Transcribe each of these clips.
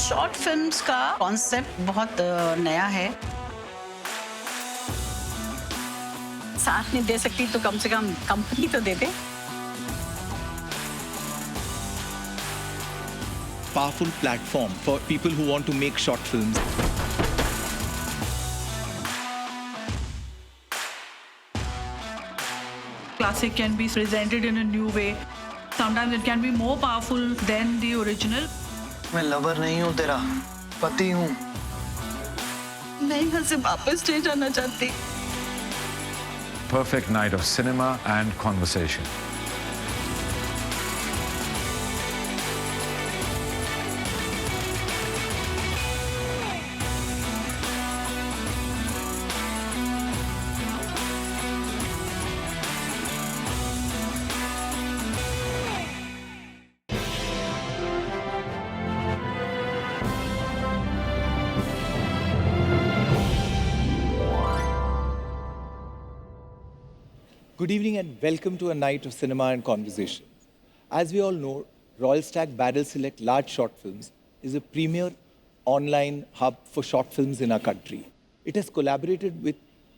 Short films का concept बहुत नया है। साथ नहीं दे सकती तो कम से कम कंपनी तो दे दे। Powerful platform for people who want to make short films. Classic can be presented in a new way. Sometimes it can be more powerful than the original. मैं लवर नहीं हूँ तेरा, पति हूँ। मैं यहाँ से वापस नहीं जाना चाहती। Perfect night of cinema and conversation. Good evening and welcome to a night of cinema and conversation. As we all know, Royal Stag Barrel Select Large Short Films is a premier online hub for short films in our country. It has collaborated with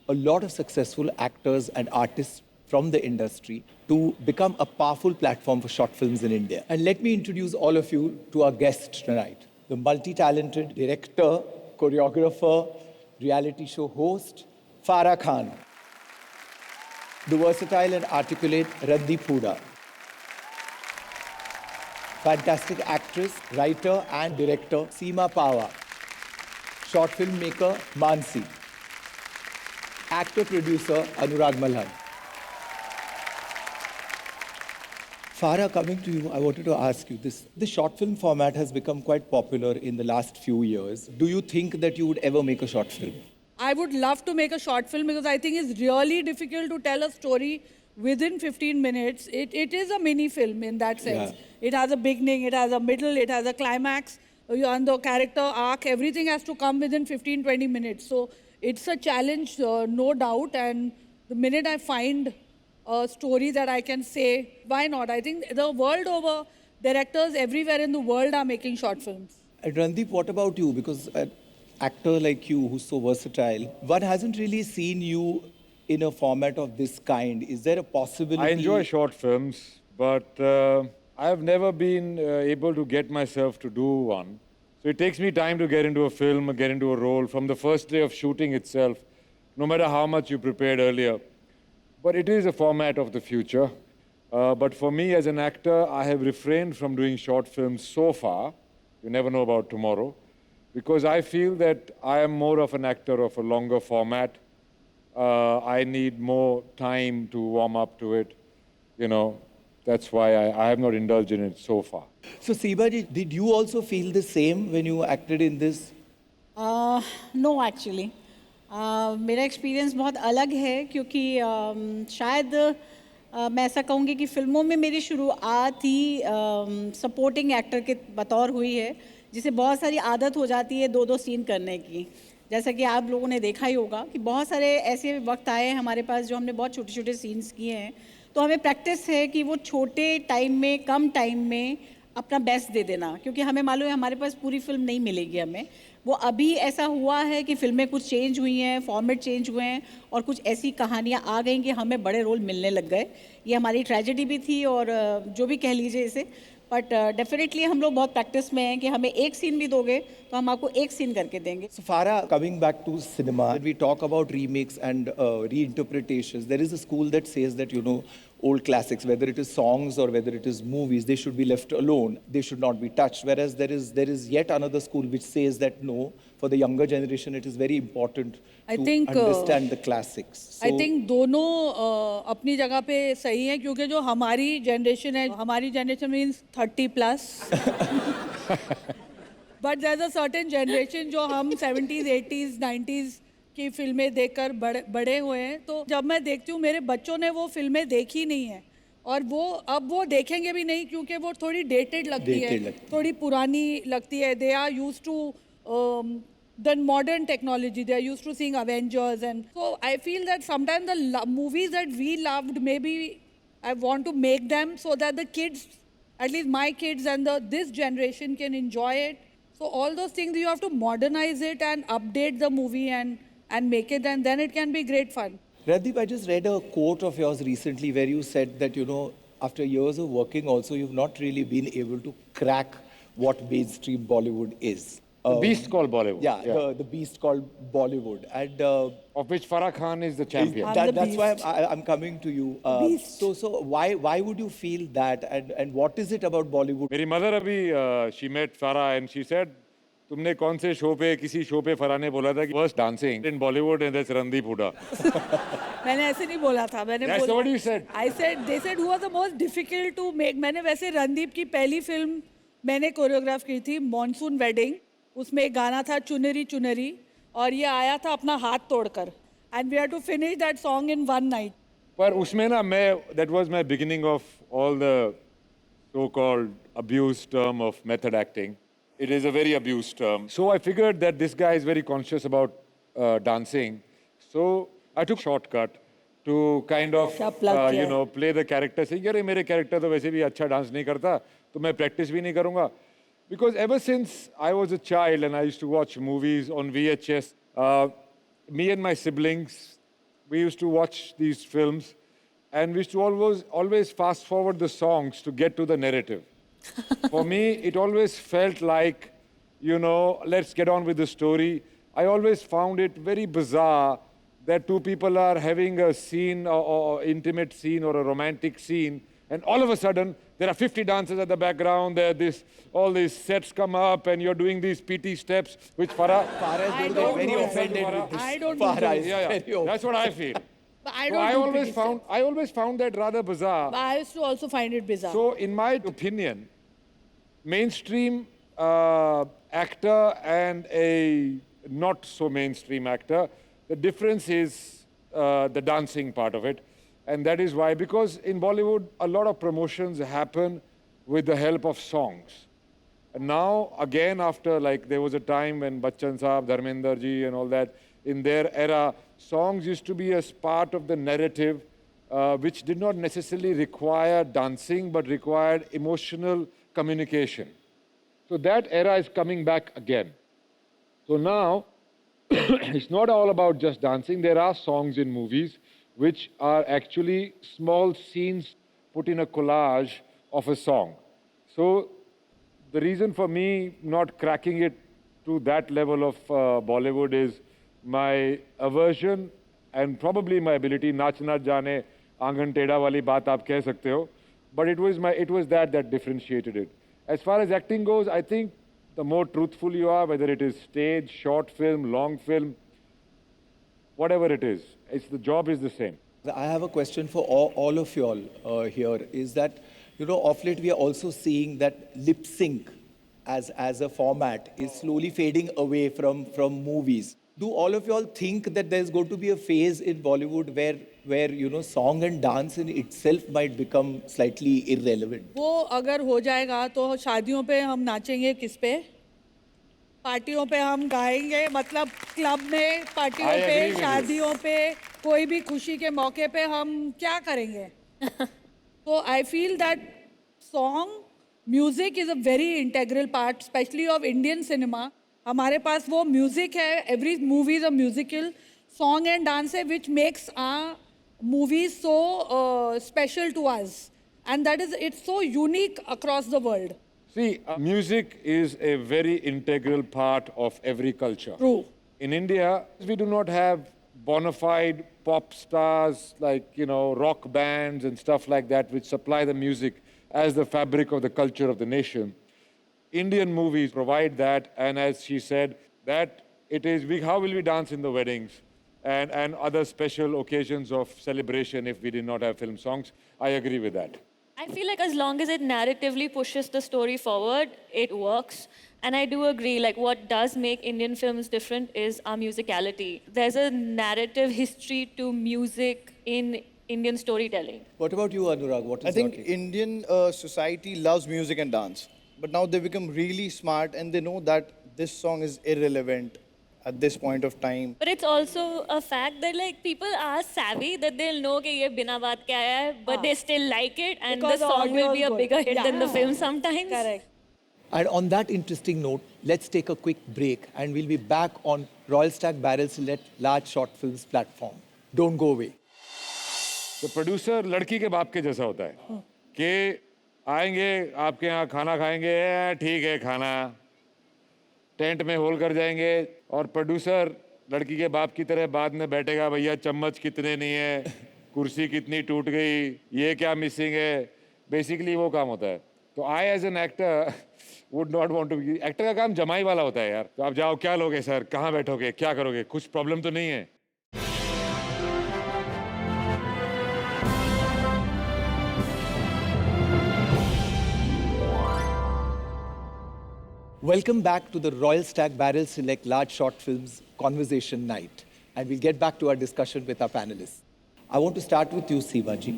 a lot of successful actors and artists from the industry to become a powerful platform for short films in India. And let me introduce all of you to our guest tonight, the multi-talented director, choreographer, reality show host, Farah Khan. The versatile and articulate Randeep Hooda. Fantastic actress, writer and director Seema Pawa. Short filmmaker Mansi. Actor-producer Anurag Malhan. Farah, coming to you, I wanted to ask you this. The short film format has become quite popular in the last few years. Do you think that you would ever make a short film? I would love to make a short film because I think it's really difficult to tell a story within 15 minutes. It is a mini film in that sense. Yeah. It has a beginning, it has a middle, it has a climax, and the character arc, everything has to come within 15-20 minutes. So it's a challenge, no doubt. And the minute I find a story that I can say, why not? I think the world over, directors everywhere in the world are making short films. And Randeep, what about you? Because actor like you who's so versatile, one hasn't really seen you in a format of this kind. Is there a possibility? I enjoy short films, but I have never been able to get myself to do one. So it takes me time to get into a film, get into a role from the first day of shooting itself, no matter how much you prepared earlier. But it is a format of the future. But for me as an actor, I have refrained from doing short films so far. You never know about tomorrow. Because I feel that I am more of an actor of a longer format. I need more time to warm up to it. You know, that's why I have not indulged in it so far. So Seema, did you also feel the same when you acted in this? No, actually. मेरा experience बहुत अलग है क्योंकि शायद मैं ऐसा कहूँगी कि फिल्मों में मेरी शुरुआत ही सपोर्टिंग एक्टर के बतौर हुई है, जिसे बहुत सारी आदत हो जाती है दो सीन करने की। जैसा कि आप लोगों ने देखा ही होगा कि बहुत सारे ऐसे वक्त आए हैं हमारे पास जो हमने बहुत छोटे छोटे सीन्स किए हैं, तो हमें प्रैक्टिस है कि वो छोटे टाइम में, कम टाइम में अपना बेस्ट दे देना, क्योंकि हमें मालूम है हमारे पास पूरी फिल्म नहीं मिलेगी हमें। वो अभी ऐसा हुआ है कि फिल्में कुछ चेंज हुई हैं, फॉर्मेट चेंज हुए हैं और कुछ ऐसी कहानियाँ आ गई कि हमें बड़े रोल मिलने लग गए। ये हमारी ट्रेजेडी भी थी और जो भी कह लीजिए इसे, बट डेफिनेटली हम लोग बहुत प्रैक्टिस में हैं कि हमें एक सीन भी दोगे तो हम आपको एक सीन करके देंगे। So Farah, coming back to cinema, when we talk about remakes and reinterpretations, there is a school that says that, you know, old classics, whether it is songs or whether it is movies, they should be left alone. They should not be touched. Whereas there is yet another school which says that no, for the younger generation, it is very important to understand the classics. So, I think दोनों अपनी जगह पे सही है, क्योंकि जो हमारी generation है, हमारी generation means 30+. But there's a certain generation जो हम 70s, 80s, 90s की फिल्में देखकर बड़े हुए हैं, तो जब मैं देखती हूँ मेरे बच्चों ने वो फिल्में देखी नहीं है और अब वो देखेंगे भी नहीं क्योंकि वो थोड़ी डेटेड लगती है, थोड़ी पुरानी लगती है. They are used to the modern technology. They are used to seeing Avengers, and so I feel that sometimes the movies that we loved, maybe I want to make them so that the kids, at least my kids and this generation, can enjoy it. So all those things you have to modernize it and update the movie and make it, and then it can be great fun. Radhip, I just read a quote of yours recently where you said that, after years of working also, you've not really been able to crack what mainstream Bollywood is. The beast called Bollywood. Yeah, the beast called Bollywood. And of which Farah Khan is the champion. I'm the that's why beast. I'm coming to you. Beast. So why would you feel that? And what is it about Bollywood? मेरी mother अभी she met Farah and she said, तुमने कौन से show पे किसी show पे फराह ने बोला था कि worst dancing in Bollywood and that's Randeep Hooda. मैंने ऐसे नहीं बोला था. मैंने That's बोला, what you said. they said who was the most difficult to make. मैंने वैसे रणदीप की पहली फिल्म मैंने कोरियोग्राफ की थी, मॉनसून वेडिंग. उसमें एक गाना था चुनरी चुनरी और ये आया था अपना हाथ तोड़कर. And we had to finish that song in one night. पर उसमें ना मैं that was my beginning of all the so-called abused term of method acting. It is a very abused term. So I figured that this guy is very conscious about dancing. So I took shortcut to kind of क्या plug किया? play the character. Saying, यार ये मेरे character तो वैसे भी अच्छा dance नहीं करता, तो मैं practice भी नहीं करूँगा. Because ever since I was a child and I used to watch movies on VHS, me and my siblings, we used to watch these films and we used to always fast forward the songs to get to the narrative. For me, it always felt like, let's get on with the story. I always found it very bizarre that two people are having a scene or intimate scene or a romantic scene, and all of a sudden, there are 50 dancers at the background, all these sets come up, and you're doing these PT steps, which Farah Farah is going to get very offended with this. I don't do Farah this. is yeah, very offended. that's what I feel. But I So don't I do always PT found steps. I always found that rather bizarre. But I used to also find it bizarre. So, in my opinion, mainstream actor and a not so mainstream actor, the difference is the dancing part of it. And that is why, because in Bollywood, a lot of promotions happen with the help of songs. And now, again, after there was a time when Bachchan Saab, Dharmender ji and all that, in their era, songs used to be as part of the narrative, which did not necessarily require dancing, but required emotional communication. So that era is coming back again. So now, it's not all about just dancing. There are songs in movies which are actually small scenes put in a collage of a song. So the reason for me not cracking it to that level of Bollywood is my aversion and probably my ability. Nach na jane, aangan teda wali baat aap keh sakte ho. But it was that differentiated it. As far as acting goes, I think the more truthful you are, whether it is stage, short film, long film, whatever it is, the job is the same. I have a question for all of you all here. Is that, of late we are also seeing that lip sync as a format is slowly fading away from movies. Do all of you all think that there's going to be a phase in Bollywood where song and dance in itself might become slightly irrelevant? वो अगर हो जाएगा तो शादियों पे हम नाचेंगे किस पे? पार्टियों पे हम गाएंगे, मतलब क्लब में पार्टियों पे, शादियों पे, कोई भी खुशी के मौके पे हम क्या करेंगे? So I feel that song, music is a very integral part, especially of Indian cinema. हमारे पास वो music है, every movie is a musical, song and dance है, which makes our movies so special to us. And it's so unique across the world. See, music is a very integral part of every culture. True. In India, we do not have bona fide pop stars like, rock bands and stuff like that, which supply the music as the fabric of the culture of the nation. Indian movies provide that, and as she said, that it is, how will we dance in the weddings and other special occasions of celebration if we did not have film songs? I agree with that. I feel like as long as it narratively pushes the story forward, it works. And I do agree, what does make Indian films different is our musicality. There's a narrative history to music in Indian storytelling. What about you, Anurag? What is I think your take? Indian society loves music and dance, but now they become really smart and they know that this song is irrelevant at this point of time. But it's also a fact that people are savvy, that they'll know कि ये बिना बात के आया है, but they still like it, and Because the the song will audio be is a good. bigger hit Yeah. than the film sometimes. Correct. And on that interesting note, let's take a quick break and we'll be back on Royal Stag Barrel Select Large Short Films platform. Don't go away. तो producer लड़की के बाप के जैसा होता है कि आएंगे आपके यहाँ खाना खाएंगे, ठीक है खाना, टेंट में होल कर जाएंगे, और प्रोड्यूसर लड़की के बाप की तरह बाद में बैठेगा, भैया चम्मच कितने नहीं है, कुर्सी कितनी टूट गई, ये क्या मिसिंग है। बेसिकली वो काम होता है। तो I as an actor would not want to, actor का काम जमाई वाला होता है यार। तो आप जाओ, क्या लोगे सर, कहाँ बैठोगे, क्या करोगे, कुछ प्रॉब्लम तो नहीं है। Welcome back to the Royal Stag Barrel Select Large Short Films Conversation Night. And we'll get back to our discussion with our panelists. I want to start with you, Seema ji.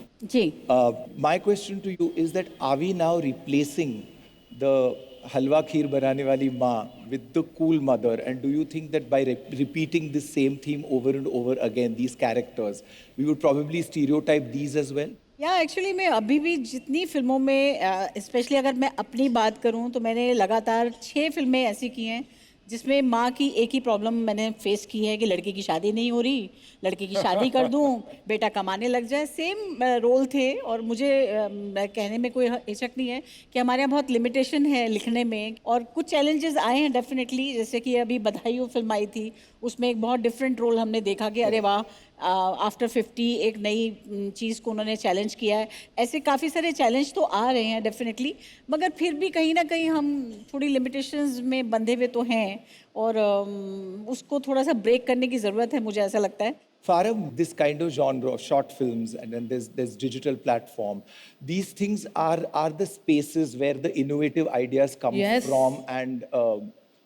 My question to you is that are we now replacing the halwa kheer banane wali maa with the cool mother? And do you think that by repeating the same theme over and over again, these characters, we would probably stereotype these as well? या actually मैं अभी भी जितनी फिल्मों में specially अगर मैं अपनी बात करूं तो मैंने लगातार 6 फिल्में ऐसी की हैं जिसमें माँ की एक ही प्रॉब्लम मैंने फेस की है कि लड़के की शादी नहीं हो रही, लड़के की शादी कर दूं, बेटा कमाने लग जाए। सेम रोल थे और मुझे कहने में कोई हिचक नहीं है कि हमारे यहाँ बहुत लिमिटेशन है लिखने में, और कुछ चैलेंजेस आए हैं डेफिनेटली। जैसे कि अभी बधाई हो फिल्म आई थी, उसमें एक बहुत डिफरेंट रोल हमने देखा कि अरे वाह, आफ्टर 50 एक नई चीज़ को उन्होंने चैलेंज किया है। ऐसे काफ़ी सारे चैलेंज तो आ रहे हैं डेफिनेटली, मगर फिर भी कहीं ना कहीं हम थोड़ी लिमिटेशंस में बंधे हुए तो हैं और उसको थोड़ा सा ब्रेक करने की ज़रूरत है, मुझे ऐसा लगता है। Farham, this kind of genre of short films, and then there's digital platform. These things are the spaces where the innovative ideas come from, and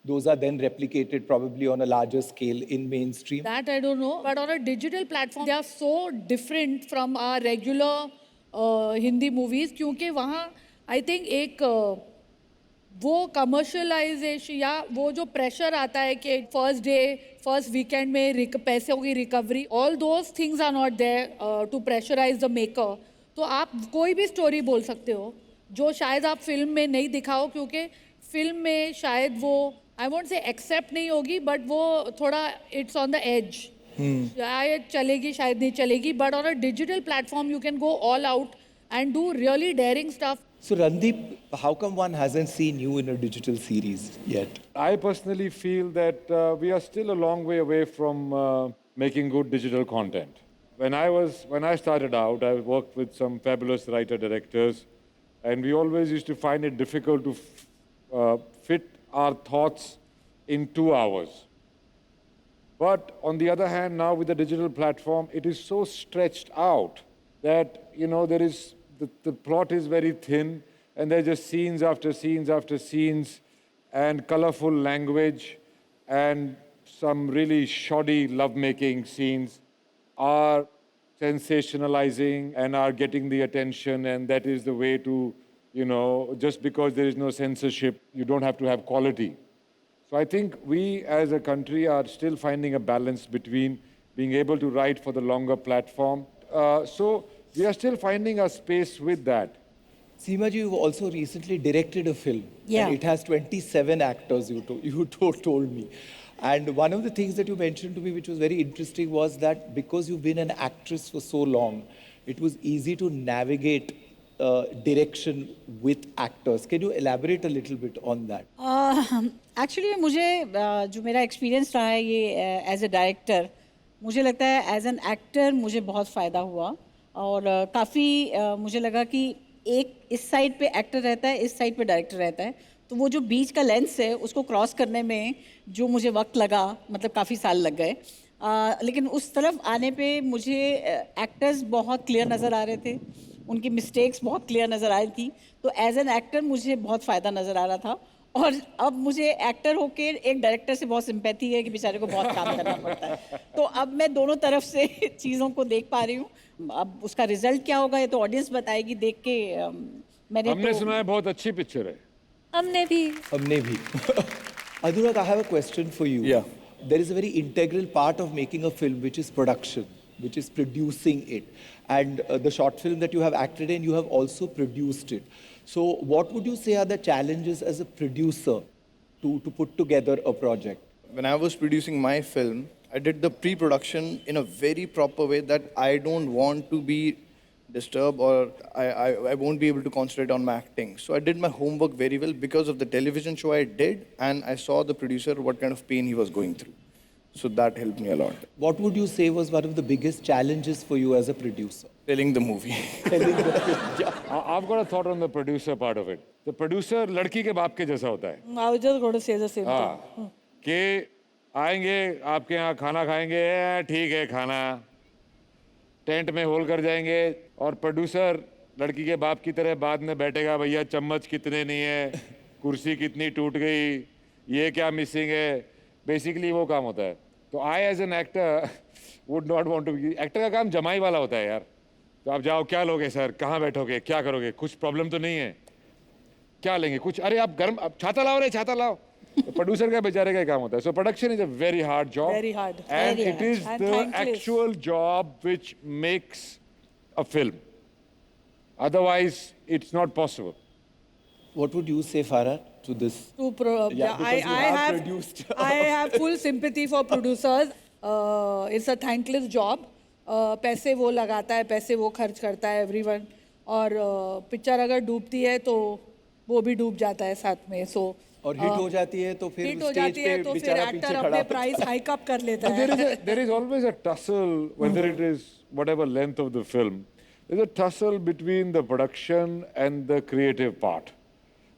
those are then replicated probably on a larger scale in mainstream. That I don't know, but on a digital platform, they are so different from our regular Hindi movies, क्योंकि वहाँ I think एक वो commercialisation या वो जो pressure आता है कि फर्स्ट डे फर्स्ट वीकेंड में पैसों की recovery, all those things are not there to pressurize the maker. तो आप कोई भी स्टोरी बोल सकते हो जो शायद आप फिल्म में नहीं दिखाओ, क्योंकि फिल्म में शायद वो आई वोंट से एक्सेप्ट नहीं होगी, बट वो थोड़ा इट्स ऑन द एज, शायद चलेगी शायद नहीं चलेगी। But on a digital platform you can go all out and do really daring stuff. So Randeep, how come one hasn't seen you in a digital series yet? I personally feel that we are still a long way away from making good digital content. When I started out, I worked with some fabulous writer-directors, and we always used to find it difficult to fit our thoughts in 2 hours. But on the other hand, now with the digital platform, it is so stretched out that, you know, there is the plot is very thin, and there's just scenes after scenes after scenes, and colorful language, and some really shoddy lovemaking scenes are sensationalizing and are getting the attention, and that is the way to, you know, just because there is no censorship, you don't have to have quality. So I think we as a country are still finding a balance between being able to write for the longer platform. So we are still finding a space with that. Seema ji, you've also recently directed a film. Yeah. And it has 27 actors, you told me. And one of the things that you mentioned to me, which was very interesting, was that because you've been an actress for so long, it was easy to navigate direction with actors. Can you elaborate a little bit on that? Actually, मुझे जो मेरा experience रहा है ये as a director, मुझे लगता है as an actor मुझे बहुत फ़ायदा हुआ, और काफ़ी मुझे लगा कि एक इस साइड पे एक्टर रहता है, इस साइड पे डायरेक्टर रहता है, तो वो जो बीच का लेंस है उसको क्रॉस करने में जो मुझे वक्त लगा, मतलब काफ़ी साल लग गए, लेकिन उस तरफ आने पे मुझे एक्टर्स बहुत क्लियर नज़र आ रहे थे, उनकी मिस्टेक्स बहुत क्लियर नज़र आ रही थी, तो एज एन एक्टर मुझे बहुत फ़ायदा नज़र आ रहा था। और अब मुझे एक्टर होके एक डायरेक्टर से बहुत सिंपैथी है कि बेचारे को बहुत काम करना पड़ता है, तो अब मैं दोनों तरफ से चीज़ों को देख पा रही हूँ। अब उसका रिजल्ट क्या होगा ये तो ऑडियंस बताएगी देख के। हमने सुना है बहुत अच्छी पिक्चर है। हमने भी Anurag, I have a question for you. Yeah. There is a very integral part of making a film, which is production, which is producing it. And the short film that you have acted in, you have also produced it. So, what would you say are the challenges as a producer to put together a project? When I was producing my film, I did the pre-production in a very proper way that I don't want to be disturbed, or I won't be able to concentrate on my acting. So I did my homework very well because of the television show I did, and I saw the producer what kind of pain he was going through. So that helped me a lot. What would you say was one of the biggest challenges for you as a producer? Telling the movie. I've got a thought on the producer part of it. The producer लड़की के बाप के जैसा होता है. I was just going to say the same thing. हाँ, कि आएंगे आपके यहाँ खाना खाएंगे, ठीक है खाना, टेंट में होल कर जाएंगे, और प्रोड्यूसर लड़की के बाप की तरह बाद में बैठेगा, भैया चम्मच कितने नहीं है, कुर्सी कितनी टूट गई, ये क्या मिसिंग है. बेसिकली वो काम होता है. तो I as an actor would not want to. Actor का काम जमाई वाला होता है यार. तो आप जाओ, क्या लोगे सर, कहाँ बैठोगे, क्या करोगे, कुछ प्रॉब्लम तो नहीं है, क्या लेंगे कुछ, अरे आप गर्म, आप छाता लाओ रे, छाता लाओ. प्रोड्यूसर का बेचारे का काम होता है. So production is a very hard job. Very hard. And Very it hard. Is And the thankless. Actual job which makes a film. Otherwise, it's not possible. What would you say, Farah, to this? Yeah, because you have produced. I have full sympathy for producers. It's a thankless job. पैसे वो लगाता है, पैसे वो खर्च करता है everyone. और पिक्चर अगर डूबती है तो वो भी डूब जाता है साथ में. So और हिट हो जाती है तो फिर हिट हो स्टेज जाती है पे तो फिर बेचारा एक्टर पीछे खड़ा अपने होता प्राइस हाइक अप कर लेता There is, है. there is always a tussle, whether it is whatever length of the film. There's a tussle between the production and the creative part.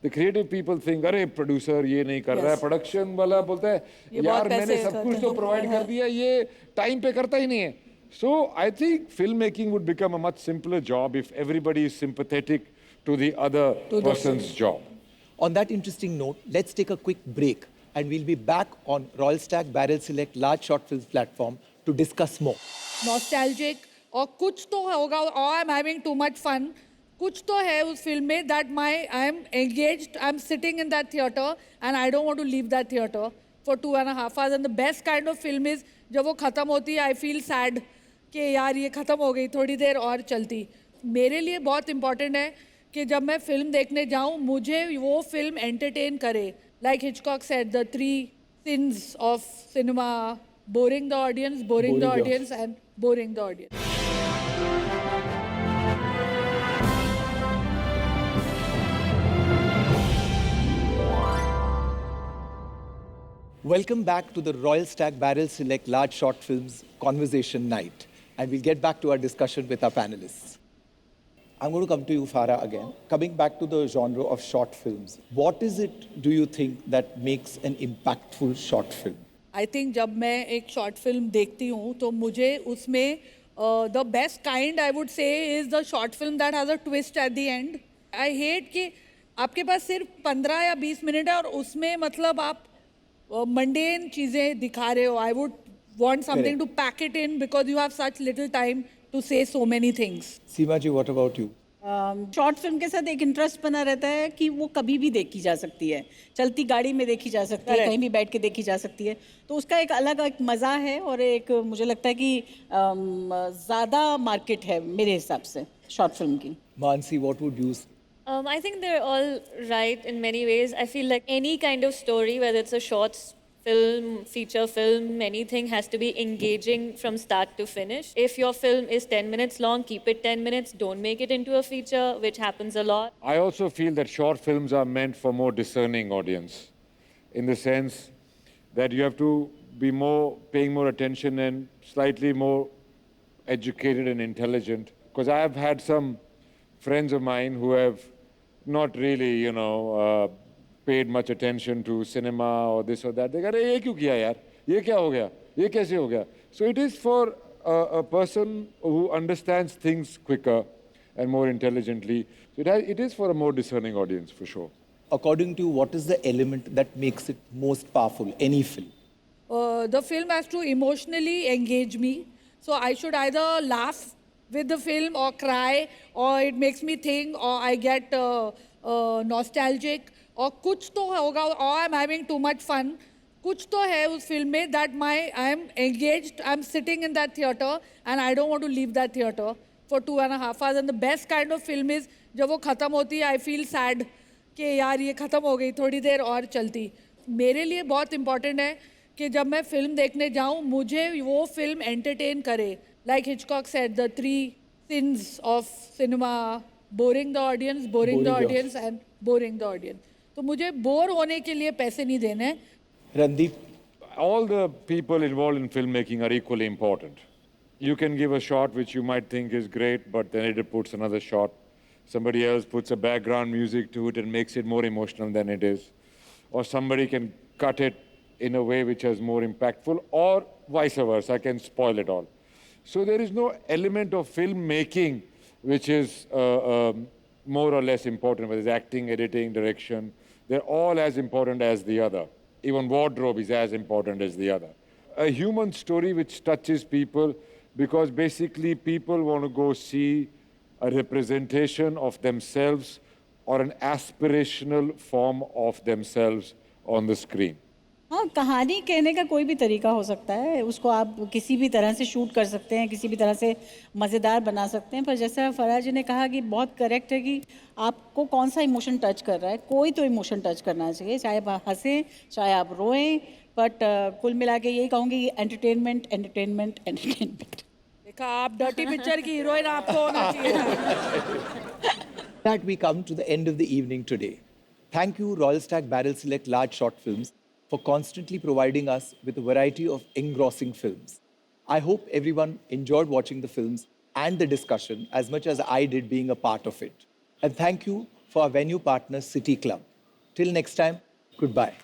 The creative people think, अरे producer ये नहीं कर रहा है, Yes. production वाला बोलता है, ये यार बहुत मैंने पैसे सब कुछ करते तो हैं। provide कर दिया, ये time पे करता ही नहीं है. So I think filmmaking would become a much simpler job if everybody is sympathetic to the other person's job. On that interesting note, let's take a quick break and we'll be back on Royal Stag Barrel Select large short films platform to discuss more. Nostalgic और कुछ तो होगा, or I'm having too much fun. कुछ तो है उस film में that I'm engaged, I'm sitting in that theater and I don't want to leave that theater for 2.5 hours. And the best kind of film is जब वो खत्म होती है, I feel sad कि यार ये खत्म हो गई, थोड़ी देर और चलती. मेरे लिए बहुत important है कि जब मैं फिल्म देखने जाऊँ मुझे वो फिल्म entertain करे. Like Hitchcock said, the 3 sins of cinema: boring the audience, boring the Boring the audience, and boring the audience. Welcome back to the Royal Stag Barrel Select large short films conversation night. And we'll get back to our discussion with our panelists. I'm going to come to you, Farah, again. Coming back to the genre of short films, what is it, do you think, that makes an impactful short film? I think जब मैं एक short film देखती हूँ तो मुझे उसमें the best kind I would say is the short film that has a twist at the end. I hate कि आपके पास सिर्फ 15 या 20 मिनट है और उसमें मतलब आप mundane चीज़ें दिखा रहे हो. I would want something Correct. to pack it in because you have such little time to say so many things. Seema ji, what about you? Short film के साथ एक इंटरेस्ट बना रहता है कि वो कभी भी देखी जा सकती है, चलती गाड़ी में देखी जा सकती है, Correct. कहीं भी बैठ के देखी जा सकती है. तो उसका एक अलग एक मज़ा है और एक मुझे लगता है कि ज़्यादा मार्केट है मेरे हिसाब से शॉर्ट फिल्म की. Mansi, what would you say? I think they're all right in many ways. I feel like any kind of story, whether it's a short film, feature film, anything has to be engaging from start to finish. If your film is 10 minutes long, keep it 10 minutes. Don't make it into a feature, which happens a lot. I also feel that short films are meant for more discerning audience, in the sense that you have to be paying more attention and slightly more educated and intelligent. Because I have had some friends of mine who have not really, paid much attention to cinema or this or that. They go, "Hey, ये क्यों किया यार? ये क्या हो गया? ये कैसे हो गया?" So it is for a person who understands things quicker and more intelligently. So it is for a more discerning audience, for sure. According to you, what is the element that makes it most powerful, any film? The film has to emotionally engage me. So I should either laugh with the film or cry, or it makes me think, or I get nostalgic, or कुछ तो होगा, or I'm having too much fun. कुछ तो है उस film में that I'm engaged, I'm sitting in that theater and I don't want to leave that theater for 2.5 hours. And the best kind of film is जब वो ख़त्म होती है आई फील सैड कि यार ये ख़त्म हो गई, थोड़ी देर और चलती। मेरे लिए बहुत इम्पॉर्टेंट है कि जब मैं फिल्म देखने जाऊँ मुझे वो फिल्म एंटरटेन करे। Like Hitchcock said the 3 sins of cinema, boring the audience, boring the Boring the audience and boring the audience. तो मुझे बोर होने के लिए पैसे नहीं देने। Randeep, All the people involved in filmmaking are equally important. You can give a shot which you might think is great, but then editor puts another shot. Somebody else puts a background music to it and makes it more emotional than it is. Or somebody can cut it in a way which is more impactful, or vice versa, can spoil it all. So there is no element of filmmaking which is more or less important, whether it's acting, editing, direction. They're all as important as the other. Even wardrobe is as important as the other. A human story which touches people, because basically people want to go see a representation of themselves or an aspirational form of themselves on the screen. हाँ, कहानी कहने का कोई भी तरीका हो सकता है, उसको आप किसी भी तरह से शूट कर सकते हैं, किसी भी तरह से मज़ेदार बना सकते हैं। पर जैसा फराज जी ने कहा कि बहुत करेक्ट है कि आपको कौन सा इमोशन टच कर रहा है, कोई तो इमोशन टच करना चाहिए, चाहे आप हंसें चाहे आप रोएं, बट कुल मिला के यही कहूँगी कि एंटरटेनमेंट एंटरटेनमेंट एंटरटेनमेंट। देखा, आप डर्टी पिक्चर की हीरोइन आपको होना चाहिए था। that we come to the end of the evening today. Thank you, Royal Stag Barrel Select Large Short Films, for constantly providing us with a variety of engrossing films. I hope everyone enjoyed watching the films and the discussion as much as I did being a part of it. And thank you for our venue partner, City Club. Till next time, goodbye.